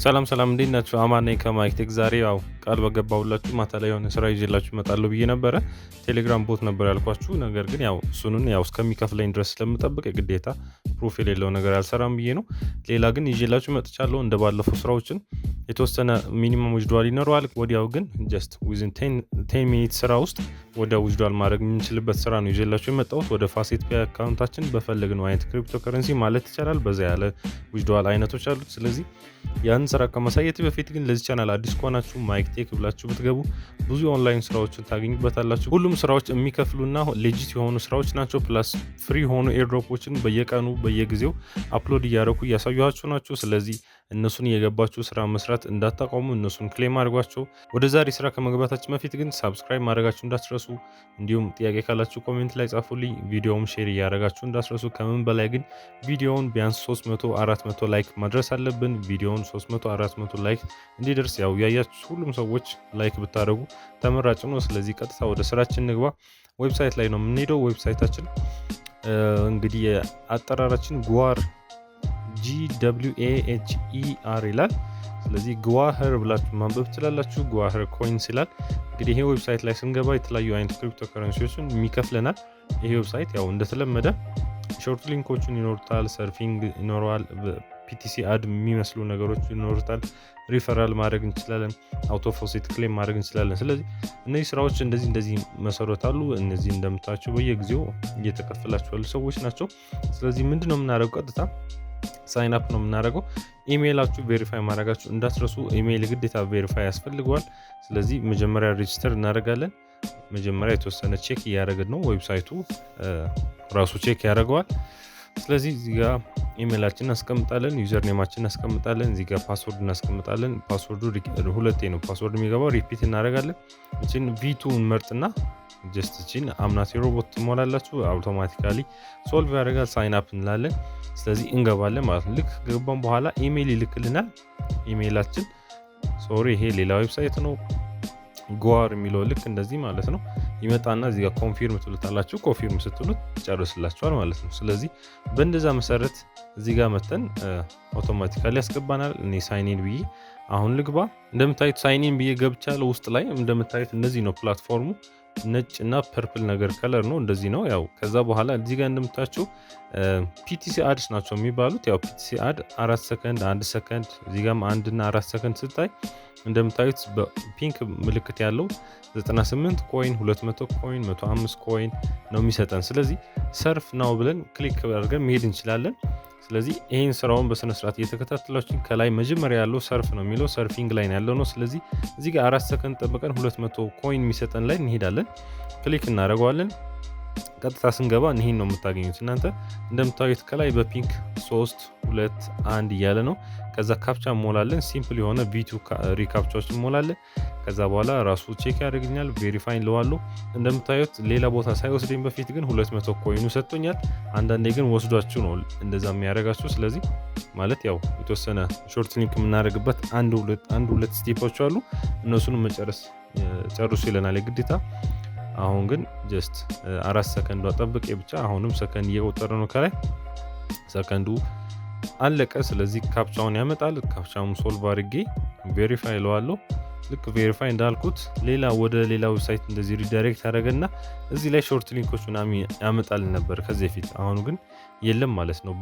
ሰላም እንዴት ናችሁ? አማን ነኝ ከማግኘት። ዛሬ ያው ቃል በገባሁላችሁ ማታ ላይ የሆነ ስራ ይዤላችሁ እመጣለሁ ብዬ ነበረ። ቴሌግራም ቦት ነበር ያልኳችሁ። ነገር ግን ያው እሱንን ያው እስከሚከፍለኝ ድረስ ስለምጠብቅ የግዴታ ፕሩፍ የሌለው ነገር አልሰራም ብዬ ነው። ሌላ ግን ይዤላችሁ መጥቻለሁ። እንደባለፈው ስራዎችን የተወሰነ ሚኒመም ዊዝድዋል ይኖረዋል። ወዲያው ግን ጀስት ዊዝን 10 ሚኒት ስራ ውስጥ ወዲያው ዊዝድዋል ማድረግ የምንችልበት ስራ ነው ይዤላችሁ የመጣሁት። ወደ ፋሴት ፔይ አካውንታችን በፈለግነው አይነት ክሪፕቶ ከረንሲ ማለት ይቻላል በዛ ያለ ዊዝድዋል አይነቶች አሉት። ስለዚህ ያን ስራ ከማሳየት በፊት ግን ለዚህ ቻናል አዲስ ከሆናችሁ ማይክቴክ ብላችሁ ብትገቡ ብዙ የኦንላይን ስራዎችን ታገኙበታላችሁ። ሁሉም ስራዎች የሚከፍሉና ሌጂት የሆኑ ስራዎች ናቸው። ፕላስ ፍሪ የሆኑ ኤርድሮፖችን በየቀኑ በየጊዜው አፕሎድ እያደረኩ እያሳየኋችሁ ናቸው። ስለዚህ እነሱን እየገባችሁ ስራ መስራት እንዳታቆሙ፣ እነሱን ክሌም አድርጓቸው። ወደ ዛሬ ስራ ከመግባታችን በፊት ግን ሳብስክራይብ ማድረጋችሁ እንዳትረሱ፣ እንዲሁም ጥያቄ ካላችሁ ኮሜንት ላይ ጻፉልኝ። ቪዲዮውን ሼር እያደረጋችሁ እንዳትረሱ። ከምን በላይ ግን ቪዲዮውን ቢያንስ 300-400 ላይክ ማድረስ አለብን። ቪዲዮውን 300-400 ላይክ እንዲደርስ ያው ያያችሁ ሁሉም ሰዎች ላይክ ብታደርጉ ተመራጭ ነው። ስለዚህ ቀጥታ ወደ ስራችን ንግባ። ዌብሳይት ላይ ነው የምንሄደው። ዌብሳይታችን እንግዲህ አጠራራችን ጓር GWAHER ይላል። ስለዚህ ጓህር ብላችሁ ማንበብ ትችላላችሁ። ጓህር ኮይንስ ይላል። እንግዲህ ይሄ ዌብሳይት ላይ ስንገባ የተለያዩ አይነት ክሪፕቶ ከረንሲዎችን የሚከፍለናል። ይሄ ዌብሳይት ያው እንደተለመደ ሾርት ሊንኮችን ይኖሩታል፣ ሰርፊንግ ይኖረዋል፣ ፒቲሲ አድ የሚመስሉ ነገሮች ይኖሩታል። ሪፈራል ማድረግ እንችላለን፣ አውቶፎሴት ክሌም ማድረግ እንችላለን። ስለዚህ እነዚህ ስራዎች እንደዚህ መሰረት አሉ። እነዚህ እንደምታቸው በየጊዜው እየተከፈላቸው ያሉ ሰዎች ናቸው። ስለዚህ ምንድነው የምናደርገው? ቀጥታ ሳይን አፕ ነው የምናደርገው። ኢሜይላችሁ ቬሪፋይ ማድረጋችሁ እንዳትረሱ። ኢሜይል ግዴታ ቬሪፋይ ያስፈልገዋል። ስለዚህ መጀመሪያ ሬጂስተር እናደርጋለን። መጀመሪያ የተወሰነ ቼክ እያደረግን ነው። ዌብሳይቱ ራሱ ቼክ ያደርገዋል። ስለዚህ እዚህ ጋር ኢሜይላችን እናስቀምጣለን፣ ዩዘር ኔማችን እናስቀምጣለን፣ እዚህ ጋር ፓስወርድ እናስቀምጣለን። ፓስወርዱ ሁለቴ ነው ፓስወርድ የሚገባው። ሪፒት እናደርጋለን። እቺን V2 እንመርጥና ጀስት እቺን አምናት ሮቦት ትሞላላችሁ። አውቶማቲካሊ ሶልቭ ያደርጋል። ሳይን አፕ እንላለን። ስለዚህ እንገባለን ማለት ነው። ልክ ገባን በኋላ ኢሜይል ይልክልናል። ኢሜይላችን ይሄ ሌላ ዌብሳይት ነው። ጓር የሚለው ልክ እንደዚህ ማለት ነው ይመጣና እዚህ ጋር ኮንፊርም ትሉታላችሁ። ኮንፊርም ስትሉት ጨርስላችኋል ማለት ነው። ስለዚህ በእንደዛ መሰረት እዚህ ጋር መተን አውቶማቲካሊ ያስገባናል። እኔ ሳይኒን ብዬ አሁን ልግባ። እንደምታዩት ሳይኒን ብዬ ገብቻለሁ። ውስጥ ላይ እንደምታዩት እንደዚህ ነው ፕላትፎርሙ። ነጭ እና ፐርፕል ነገር ከለር ነው። እንደዚህ ነው። ያው ከዛ በኋላ እዚህ ጋር እንደምታችሁ ፒቲሲ አድስ ናቸው የሚባሉት። ያው ፒቲሲ አድ 4 ሰከንድ፣ 1 ሰከንድ፣ እዚህ ጋርም 1 እና 4 ሰከንድ ስታይ እንደምታዩት በፒንክ ምልክት ያለው 98 ኮይን፣ 200 ኮይን፣ 105 ኮይን ነው የሚሰጠን። ስለዚህ ሰርፍ ነው ብለን ክሊክ አድርገን መሄድ እንችላለን። ስለዚህ ይሄን ስራውን በስነ ስርዓት እየተከታተላችሁ ከላይ መጀመሪያ ያለው ሰርፍ ነው የሚለው ሰርፊንግ ላይ ያለው ነው። ስለዚህ እዚህ ጋር 4 ሰከንድ ጠብቀን 200 ኮይን የሚሰጠን ላይ እንሄዳለን። ክሊክ እናደርገዋለን። ቀጥታ ስንገባ ይሄን ነው የምታገኙት እናንተ እንደምታዩት ከላይ በፒንክ 3 2 1 እያለ ነው። ከዛ ካፕቻ ሞላለን። ሲምፕል የሆነ V2 ሪካፕቻዎች ሞላለን። ከዛ በኋላ ራሱ ቼክ ያደርግኛል። ቬሪፋይ ለዋለው እንደምታዩት ሌላ ቦታ ሳይወስደኝ በፊት ግን 200 ኮይኑ ሰጥቶኛል። አንዳንዴ ግን ወስዷችሁ ነው እንደዛ የሚያደርጋችሁ። ስለዚህ ማለት ያው የተወሰነ ሾርት ሊንክ የምናደርግበት አንድ ሁለት ስቴፖች አሉ። እነሱን ጨርሱ ይለናል የግዴታ። አሁን ግን ጀስት 4 ሰከንድ ጠብቄ ብቻ አሁንም ሰከንድ እየቆጠረ ነው። ከላይ ሰከንዱ አለቀ። ስለዚህ ካፕቻውን ያመጣል። ካፕቻውን ሶልቭ አድርጌ ቬሪፋይ ለዋለው። ልክ ቬሪፋይ እንዳልኩት ወደ ሌላ ዌብሳይት እንደዚህ ሪዳይሬክት ያደረገና እዚህ ላይ ሾርት ሊንኮች ምናምን ያመጣል ነበር ከዚህ በፊት። አሁን ግን የለም ማለት ነው።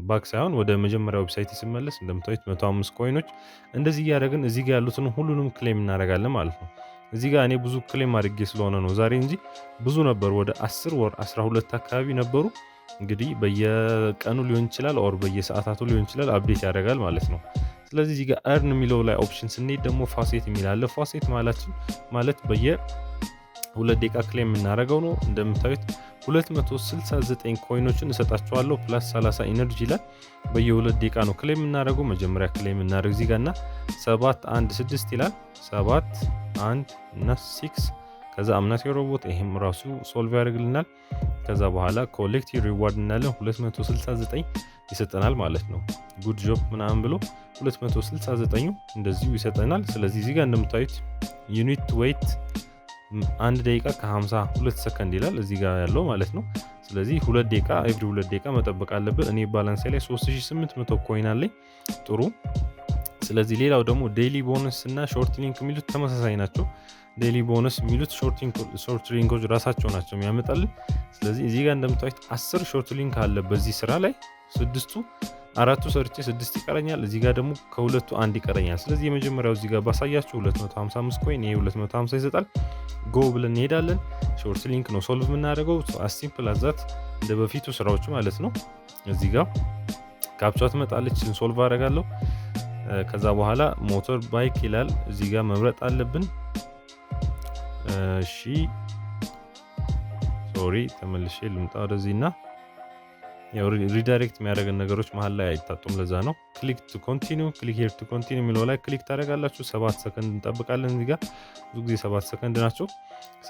ባክ ሳይሆን ወደ መጀመሪያ ዌብሳይት ሲመለስ እንደምታዩት 105 ኮይኖች እንደዚህ እያደረግን እዚህ ጋር ያሉትን ሁሉንም ክሌም እናደርጋለን ማለት ነው። እዚህ ጋር እኔ ብዙ ክሌም አድርጌ ስለሆነ ነው ዛሬ እንጂ ብዙ ነበሩ። ወደ 10 ወር 12 አካባቢ ነበሩ። እንግዲህ በየቀኑ ሊሆን ይችላል ኦር በየሰዓታቱ ሊሆን ይችላል አፕዴት ያደርጋል ማለት ነው። ስለዚህ እዚህ ጋር earn የሚለው ላይ ኦፕሽን ስንሄድ ደግሞ ፋሴት የሚል አለ። ፋሴት ማለት በየ2 ደቂቃ ክሌም የምናደርገው ነው። እንደምታዩት 269 ኮይኖችን እሰጣቸዋለሁ ፕላስ 30 ኢነርጂ ይላል። በየ2 ደቂቃ ነው ክሌም የምናደርገው። መጀመሪያ ክሌም እናደርግ እዚህ ጋርና 7 1 6 ይላል። 7 1 እና 6 ከዛ አምናት የሮቦት ይሄም ራሱ ሶልቭ ያደርግልናል። ከዛ በኋላ ኮሌክቲቭ ሪዋርድ እናለን 269 ይሰጠናል ማለት ነው። ጉድ ጆብ ምናምን ብሎ 269 እንደዚሁ ይሰጠናል። ስለዚህ እዚህ ጋር እንደምታዩት ዩኒት ዌይት 1 ደቂቃ ከ52 ሰከንድ ይላል እዚህ ጋር ያለው ማለት ነው። ስለዚህ 2 ደቂቃ ኤቭሪ 2 ደቂቃ መጠበቅ አለብን። እኔ ባላንስ ላይ 3800 ኮይን አለኝ። ጥሩ። ስለዚህ ሌላው ደግሞ ዴይሊ ቦነስ እና ሾርት ሊንክ የሚሉት ተመሳሳይ ናቸው። ዴይሊ ቦነስ የሚሉት ሾርት ሊንኮች ራሳቸው ናቸው የሚያመጣልን። ስለዚህ እዚህ ጋር እንደምታዩት 10 ሾርት ሊንክ አለ በዚህ ስራ ላይ። አራቱ ሰርቼ 6 ይቀረኛል። እዚህ ጋር ደግሞ ከሁለቱ አንድ ይቀረኛል። ስለዚህ የመጀመሪያው እዚህ ጋር ባሳያችሁ 255 ኮይን ይሄ 250 ይሰጣል። ጎ ብለን እንሄዳለን። ሾርት ሊንክ ነው ሶልቭ የምናደርገው። አስ ሲምፕል አዛት እንደ በፊቱ ስራዎች ማለት ነው። እዚህ ጋር ካፕቻ ትመጣለች፣ ሶልቭ አደርጋለሁ። ከዛ በኋላ ሞተር ባይክ ይላል እዚህ ጋር መምረጥ አለብን። እሺ ሶሪ ተመልሼ ልምጣ ወደዚህና ያው ሪዳይሬክት የሚያደርገን ነገሮች መሃል ላይ አይታጡም። ለዛ ነው ክሊክ ቱ ኮንቲኒው ክሊክ ሄር ቱ ኮንቲኒው የሚለው ላይ ክሊክ ታደርጋላችሁ። 7 ሰከንድ እንጠብቃለን። እዚህ ጋር ብዙ ጊዜ 7 ሰከንድ ናቸው።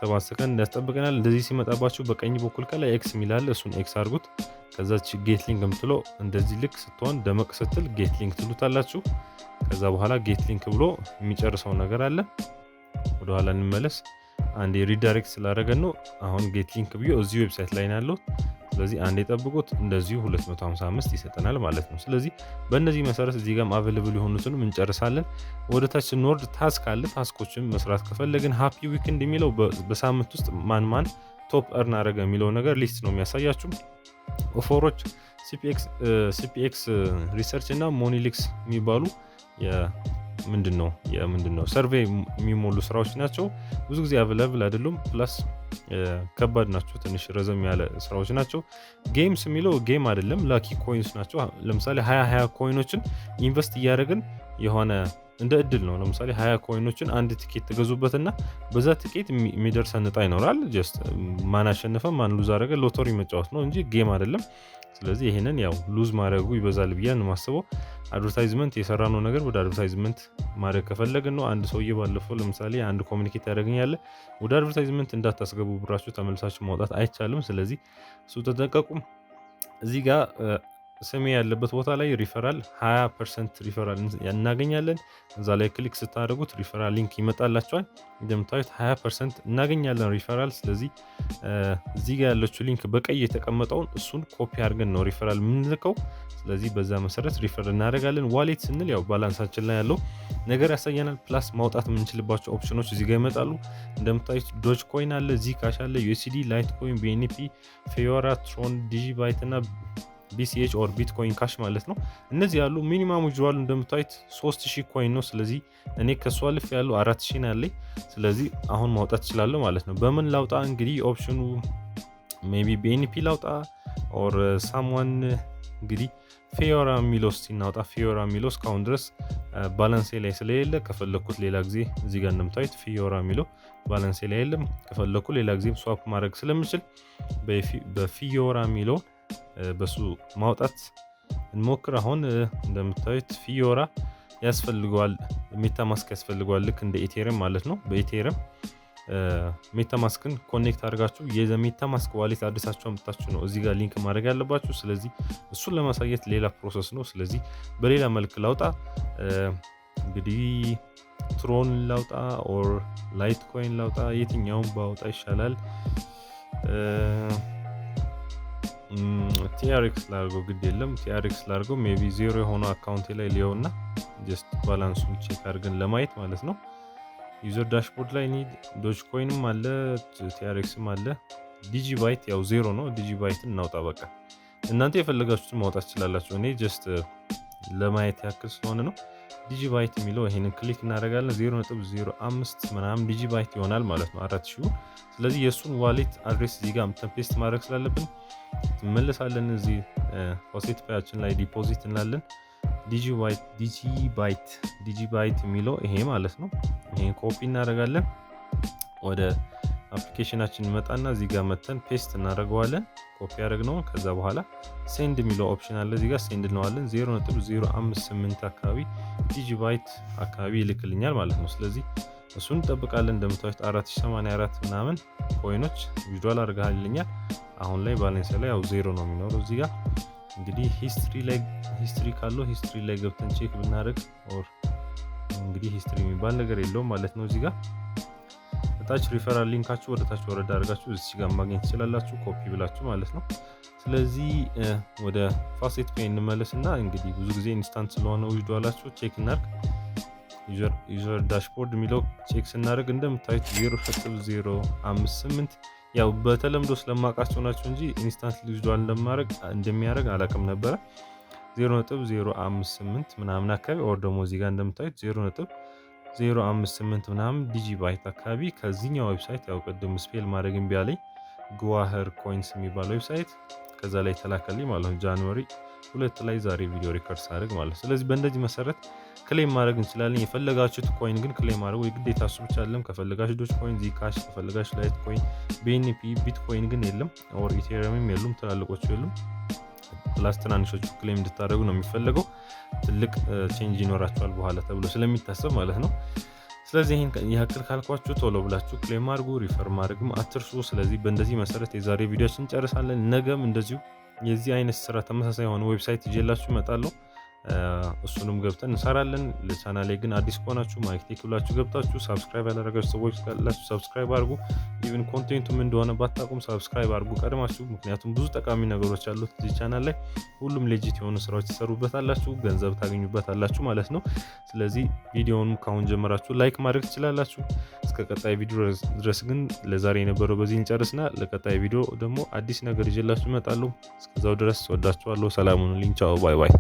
7 ሰከንድ ያስጠብቀናል። እንደዚህ ሲመጣባችሁ በቀኝ በኩል ከላይ ኤክስ የሚላል እሱን ኤክስ አድርጉት። ከዛች ጌት ሊንክ የምትለው እንደዚህ ልክ ስትሆን ደመቅ ስትል ጌት ሊንክ ትሉታላችሁ። ከዛ በኋላ ጌት ሊንክ ብሎ የሚጨርሰው ነገር አለ። ወደ ኋላ እንመለስ። አንዴ ሪዳይሬክት ስላደረገን ነው። አሁን ጌት ሊንክ ብዬ እዚህ ዌብሳይት ላይ ነው ያለው። ስለዚህ አንዴ ጠብቁት። እንደዚሁ 255 ይሰጠናል ማለት ነው። ስለዚህ በእነዚህ መሰረት እዚህ ጋር አቬለብል የሆኑትንም እንጨርሳለን። ወደ ታች ስንወርድ ታስክ አለ። ታስኮችን መስራት ከፈለግን ሃፒ ዊክንድ የሚለው በሳምንት ውስጥ ማን ቶፕ እርን አደረገ የሚለው ነገር ሊስት ነው የሚያሳያችሁ። ኦፈሮች ሲፒኤክስ ሪሰርች እና ሞኒሊክስ የሚባሉ ምንድነው ሰርቬይ የሚሞሉ ስራዎች ናቸው። ብዙ ጊዜ አቬለብል አይደሉም። ፕላስ ከባድ ናቸው። ትንሽ ረዘም ያለ ስራዎች ናቸው። ጌምስ የሚለው ጌም አይደለም፣ ላኪ ኮይንስ ናቸው። ለምሳሌ 20 ኮይኖችን ኢንቨስት እያደረግን የሆነ እንደ እድል ነው። ለምሳሌ 20 ኮይኖችን አንድ ቲኬት ተገዙበትና በዛ ቲኬት የሚደርሰን እጣ ይኖራል። ጀስት ማን አሸነፈ ማን ሉዝ አደረገ ሎተሪ መጫወት ነው እንጂ ጌም አይደለም። ስለዚህ ይሄንን ያው ሉዝ ማድረጉ ይበዛል ብዬ ነው የማስበው። አድቨርታይዝመንት የሰራነው ነገር ወደ አድቨርታይዝመንት ማድረግ ከፈለግን ነው። አንድ ሰውዬ ባለፈው ለምሳሌ አንድ ኮሚኒኬት ያደረገኛል፣ ወደ አድቨርታይዝመንት እንዳታስገቡ ብራችሁ ተመልሳችሁ ማውጣት አይቻልም። ስለዚህ እሱ ተጠንቀቁ። እዚህ ጋር ስሜ ያለበት ቦታ ላይ ሪፈራል 20% ሪፈራል እናገኛለን። እዛ ላይ ክሊክ ስታደርጉት ሪፈራል ሊንክ ይመጣላችኋል። እንደምታዩት 20% እናገኛለን ሪፈራል። ስለዚህ እዚህ ጋር ያለችው ሊንክ በቀይ የተቀመጠውን እሱን ኮፒ አድርገን ነው ሪፈራል የምንልከው። ስለዚህ በዛ መሰረት ሪፈር እናደርጋለን። ዋሌት ስንል ያው ባላንሳችን ላይ ያለው ነገር ያሳየናል። ፕላስ ማውጣት የምንችልባቸው ኦፕሽኖች እዚህ ጋር ይመጣሉ። እንደምታዩት ዶጅ ኮይን አለ፣ ዚካሽ አለ፣ ዩኤስዲ፣ ላይት ኮይን፣ ቢኤንፒ፣ ፌዮራ፣ ትሮን፣ ዲጂባይት እና ቢሲኤች ኦር ቢትኮይን ካሽ ማለት ነው። እነዚህ ያሉ ሚኒማሙ ዩዥዋል እንደምታዩት 3000 ኮይን ነው። ስለዚህ እኔ ከሷ አልፍ ያለው 4000 ነው ያለኝ። ስለዚህ አሁን ማውጣት እችላለሁ ማለት ነው። በምን ላውጣ? እንግዲህ ኦፕሽኑ ሜቢ ቢኤንፒ ላውጣ ኦር ሳምዋን እንግዲህ ፌዮራ የሚለው ሲናውጣ ፌዮራ የሚለው እስካሁን ድረስ ባላንሴ ላይ ስለሌለ ከፈለኩት ሌላ ጊዜ እዚህ ጋር እንደምታዩት ፌዮራ የሚለው ባላንሴ ላይ የለም። ከፈለኩ ሌላ ጊዜም ስዋፕ ማድረግ ስለምችል በፌዮራ የሚለው በሱ ማውጣት እንሞክር። አሁን እንደምታዩት ፊዮራ ያስፈልገዋል፣ ሜታማስክ ያስፈልገዋል፣ ልክ እንደ ኢቴሪየም ማለት ነው። በኢቴሪየም ሜታማስክን ኮኔክት አድርጋችሁ የሜታማስክ ዋሌት አዲሳችሁ አምጥታችሁ ነው እዚህ ጋር ሊንክ ማድረግ ያለባችሁ። ስለዚህ እሱን ለማሳየት ሌላ ፕሮሰስ ነው። ስለዚህ በሌላ መልክ ላውጣ። እንግዲህ ትሮን ላውጣ ኦር ላይት ኮይን ላውጣ፣ የትኛውን ባውጣ ይሻላል? ቲአርኤክስ ላርገው፣ ግድ የለም ቲአርኤክስ ላርገው። ሜቢ ዜሮ የሆነው አካውንቴ ላይ ሊየውና ጀስት ባላንሱን ቼክ አድርገን ለማየት ማለት ነው። ዩዘር ዳሽቦርድ ላይ ኒድ ዶጅ ኮይንም አለ፣ ቲአርኤክስም አለ። ዲጂባይት ያው ዜሮ ነው። ዲጂባይትን እናውጣ በቃ። እናንተ የፈለጋችሁትን ማውጣት ትችላላችሁ። እኔ ጀስት ለማየት ያክል ስለሆነ ነው። ዲጂባይት የሚለው ይሄንን ክሊክ እናደርጋለን። 0.05 ምናምን ዲጂባይት ይሆናል ማለት ነው 4000። ስለዚህ የእሱን ዋሌት አድሬስ እዚህ ጋር ፔስት ማድረግ ስላለብን ትመለሳለን። እዚህ ፎሴት ፓያችን ላይ ዲፖዚት እንላለን። ዲጂባይት የሚለው ይሄ ማለት ነው። ይሄን ኮፒ እናደርጋለን። ወደ አፕሊኬሽናችን እንመጣና እዚህ ጋር መተን ፔስት እናደርገዋለን። ኮፒ ያደረግነው ከዛ በኋላ ሴንድ የሚለው ኦፕሽን አለ። እዚህ ጋር ሴንድ እንለዋለን። 0.058 አካባቢ ዲጂባይት አካባቢ ይልክልኛል ማለት ነው። ስለዚህ እሱን እንጠብቃለን። እንደምታዩት 4084 ምናምን ኮይኖች ዊዝድሮል አድርጋልኛል። አሁን ላይ ባላንስ ላይ ያው ዜሮ ነው የሚኖረው እዚህ ጋር። እንግዲህ ሂስትሪ ካለው ሂስትሪ ላይ ገብተን ቼክ ብናደርግ ኦር እንግዲህ ሂስትሪ የሚባል ነገር የለውም ማለት ነው። እዚህ ጋር ታች ሪፈራል ሊንካችሁ ወደ ታች ወረዳ አድርጋችሁ እዚህ ጋር ማግኘት ትችላላችሁ ኮፒ ብላችሁ ማለት ነው። ስለዚህ ወደ ፋሴት ፔይ እንመለስና እንግዲህ ብዙ ጊዜ ኢንስታንት ስለሆነ ዊዝድሮላችሁ ቼክ እናድርግ። ዩዘር ዳሽቦርድ የሚለው ቼክ ስናደርግ እንደምታዩት 0.058 ያው በተለምዶ ስለማውቃቸው ናቸው እንጂ ኢንስታንት ዊዝድሮል እንደሚያደርግ አላውቅም ነበረ። 0.058 ምናምን አካባቢ ኦር ደግሞ እዚህ ጋር እንደምታዩት 0.058 ምናምን DGB አካባቢ ከዚህኛው ዌብሳይት ያው ቅድም ስፔል ማድረግ እምቢ አለኝ ግዋህር ኮይንስ የሚባል ዌብሳይት ከዛ ላይ ተላከልኝ ማለት ነው። ጃንዋሪ 2 ላይ ዛሬ ቪዲዮ ሪከርድ ሳደርግ ማለት ነው። ስለዚህ በእንደዚህ መሰረት ክሌም ማድረግ እንችላለን። የፈለጋችሁት ኮይን ግን ክሌም ማድረግ ወይ ግዴታ እሱ ብቻ አይደለም። ከፈለጋችሁ ዶጅ ኮይን፣ ዚካሽ፣ ከፈለጋችሁ ላይት ኮይን፣ BNB፣ ቢትኮይን ግን የለም ኦር ኢቴሪየምም የሉም። ትላልቆቹ የሉም። ፕላስ ትናንሾቹ ክሌም እንድታደርጉ ነው የሚፈልገው። ትልቅ ቼንጅ ይኖራቸዋል በኋላ ተብሎ ስለሚታሰብ ማለት ነው። ስለዚህ ይሄን ያክል ካልኳችሁ ቶሎ ብላችሁ ክሌም አድርጉ። ሪፈር ማድረግም አትርሱ። ስለዚህ በእንደዚህ መሰረት የዛሬ ቪዲዮችን እንጨርሳለን። ነገም እንደዚሁ የዚህ አይነት ስራ ተመሳሳይ የሆነ ዌብሳይት ይዤላችሁ እመጣለሁ። እሱንም ገብተን እንሰራለን። ለቻናሌ ግን አዲስ ከሆናችሁ ማግኘት ብላችሁ ገብታችሁ ሰብስክራይብ ያላደረጋችሁ ሰዎች ካላችሁ ሰብስክራይብ አድርጉ። ኢቭን ኮንቴንቱም እንደሆነ ባታቁም ሰብስክራይብ አድርጉ ቀድማችሁ። ምክንያቱም ብዙ ጠቃሚ ነገሮች አሉት እዚህ ቻናል ላይ። ሁሉም ሌጂት የሆኑ ስራዎች ትሰሩበታላችሁ፣ ገንዘብ ታገኙበታላችሁ ማለት ነው። ስለዚህ ቪዲዮውን ካሁን ጀምራችሁ ላይክ ማድረግ ትችላላችሁ። እስከ ቀጣይ ቪዲዮ ድረስ ግን ለዛሬ የነበረው በዚህ እንጨርስና ለቀጣይ ቪዲዮ ደግሞ አዲስ ነገር ይዤላችሁ እመጣለሁ። እስከዛው ድረስ ወዳችኋለሁ። ሰላም ሁኑልኝ። ቻው ባይ ባይ።